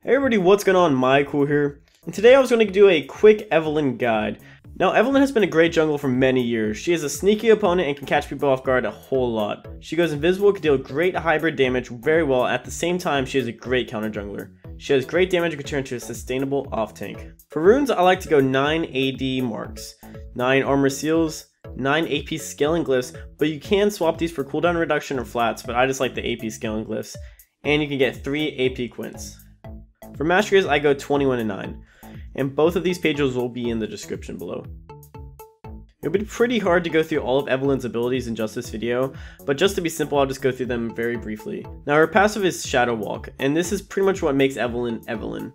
Hey everybody, what's going on? MyKewl here, and today I was going to do a quick Evelynn guide. Now, Evelynn has been a great jungler for many years. She is a sneaky opponent and can catch people off guard a whole lot. She goes invisible, can deal great hybrid damage very well. At the same time, she is a great counter jungler. She has great damage and can turn into a sustainable off tank. For runes, I like to go 9 AD marks, 9 armor seals, 9 AP scaling glyphs, but you can swap these for cooldown reduction or flats, but I just like the AP scaling glyphs. And you can get 3 AP quints. For masteries, I go 21 and 9, and both of these pages will be in the description below. It would be pretty hard to go through all of Evelynn's abilities in just this video, but just to be simple, I'll just go through them very briefly. Now, her passive is Shadow Walk, and this is pretty much what makes Evelynn Evelynn.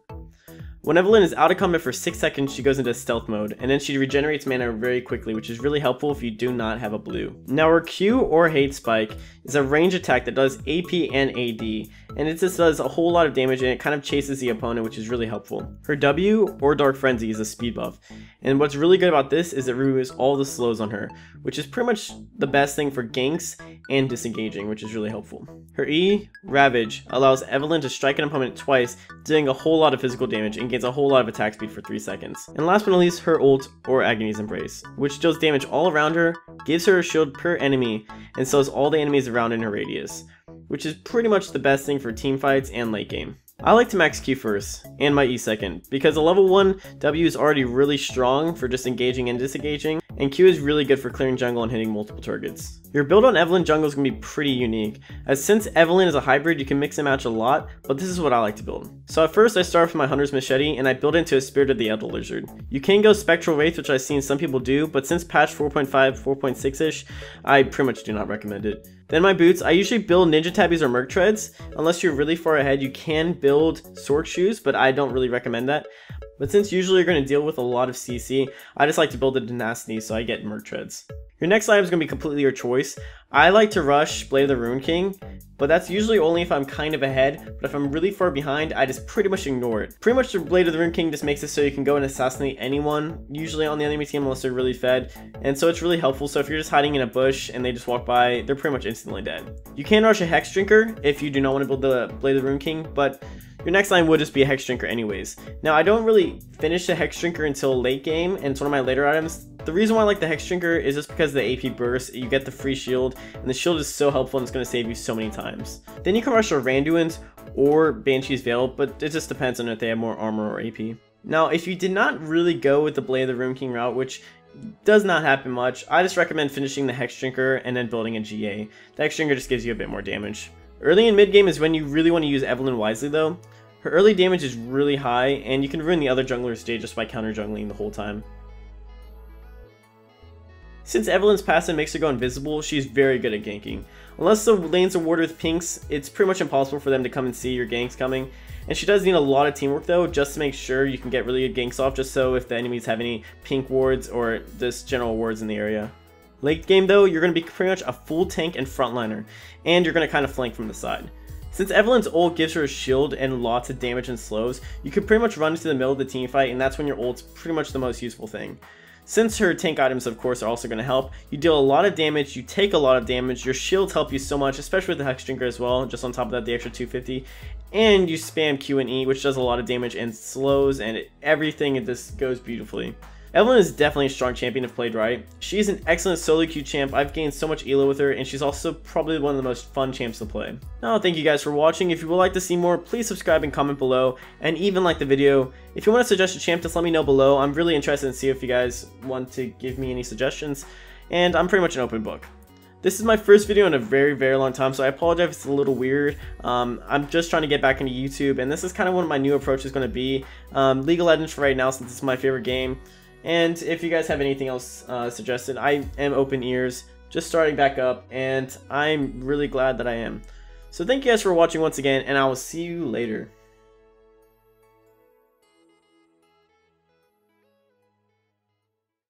When Evelynn is out of combat for 6 seconds, she goes into stealth mode, and then she regenerates mana very quickly, which is really helpful if you do not have a blue. Now, her Q or Hate Spike is a range attack that does AP and AD, and it just does a whole lot of damage, and it kind of chases the opponent, which is really helpful. Her W or Dark Frenzy is a speed buff, and what's really good about this is it removes all the slows on her, which is pretty much the best thing for ganks and disengaging, which is really helpful. Her E, Ravage, allows Evelynn to strike an opponent twice, doing a whole lot of physical damage and gains a whole lot of attack speed for 3 seconds. And last but not least, her ult or Agony's Embrace, which deals damage all around her, gives her a shield per enemy, and slows all the enemies around in her radius, which is pretty much the best thing for team fights and late game. I like to max Q first, and my E second, because a level 1 W is already really strong for just engaging and disengaging, and Q is really good for clearing jungle and hitting multiple targets. Your build on Evelynn jungle is going to be pretty unique, as since Evelynn is a hybrid, you can mix and match a lot, but this is what I like to build. So at first I start with my Hunter's Machete, and I build into a Spirit of the Elder Lizard. You can go Spectral Wraith, which I've seen some people do, but since patch 4.5, 4.6ish, I pretty much do not recommend it. Then my boots, I usually build Ninja Tabbies or Merc Treads. Unless you're really far ahead, you can build Sorc Shoes, but I don't really recommend that. But since usually you're going to deal with a lot of CC, I just like to build the Tenacity, so I get Merc Treads. Your next item is going to be completely your choice. I like to rush Blade of the Ruined King, but that's usually only if I'm kind of ahead, but if I'm really far behind, I just pretty much ignore it. Pretty much the Blade of the Ruined King just makes it so you can go and assassinate anyone, usually on the enemy team unless they're really fed, and so it's really helpful. So if you're just hiding in a bush and they just walk by, they're pretty much instantly dead. You can rush a Hex Drinker if you do not want to build the Blade of the Ruined King, but your next line would just be a Hex Drinker anyways. Now, I don't really finish the Hex Drinker until late game, and it's one of my later items. The reason why I like the Hex Drinker is just because of the AP burst, you get the free shield, and the shield is so helpful and it's going to save you so many times. Then you can rush your Randuin's or Banshee's Veil, but it just depends on if they have more armor or AP. Now, if you did not really go with the Blade of the Ruined King route, which does not happen much, I just recommend finishing the Hex Drinker and then building a GA. The Hex Drinker just gives you a bit more damage. Early and mid game is when you really want to use Evelynn wisely though. Her early damage is really high, and you can ruin the other jungler's stage just by counter jungling the whole time. Since Evelynn's passive makes her go invisible, she's very good at ganking. Unless the lanes are warded with pinks, it's pretty much impossible for them to come and see your ganks coming. And she does need a lot of teamwork though, just to make sure you can get really good ganks off, just so if the enemies have any pink wards or just general wards in the area. Late game though, you're going to be pretty much a full tank and frontliner, and you're going to kind of flank from the side. Since Evelynn's ult gives her a shield and lots of damage and slows, you can pretty much run into the middle of the team fight, and that's when your ult's pretty much the most useful thing. Since her tank items, of course, are also going to help, you deal a lot of damage, you take a lot of damage, your shields help you so much, especially with the Hex Drinker as well, just on top of that, the extra 250, and you spam Q and E, which does a lot of damage and slows, and everything, it just goes beautifully. Evelynn is definitely a strong champion if played right. She's an excellent solo queue champ. I've gained so much elo with her, and she's also probably one of the most fun champs to play. Now, thank you guys for watching. If you would like to see more, please subscribe and comment below, and even like the video. If you want to suggest a champ, just let me know below. I'm really interested in seeing if you guys want to give me any suggestions, and I'm pretty much an open book. This is my first video in a very, very long time, so I apologize if it's a little weird. I'm just trying to get back into YouTube, and this is kind of what my new approach is going to be. League of Legends for right now, since it's my favorite game. And if you guys have anything else suggested, I am open ears, just starting back up, and I'm really glad that I am. So thank you guys for watching once again, and I will see you later.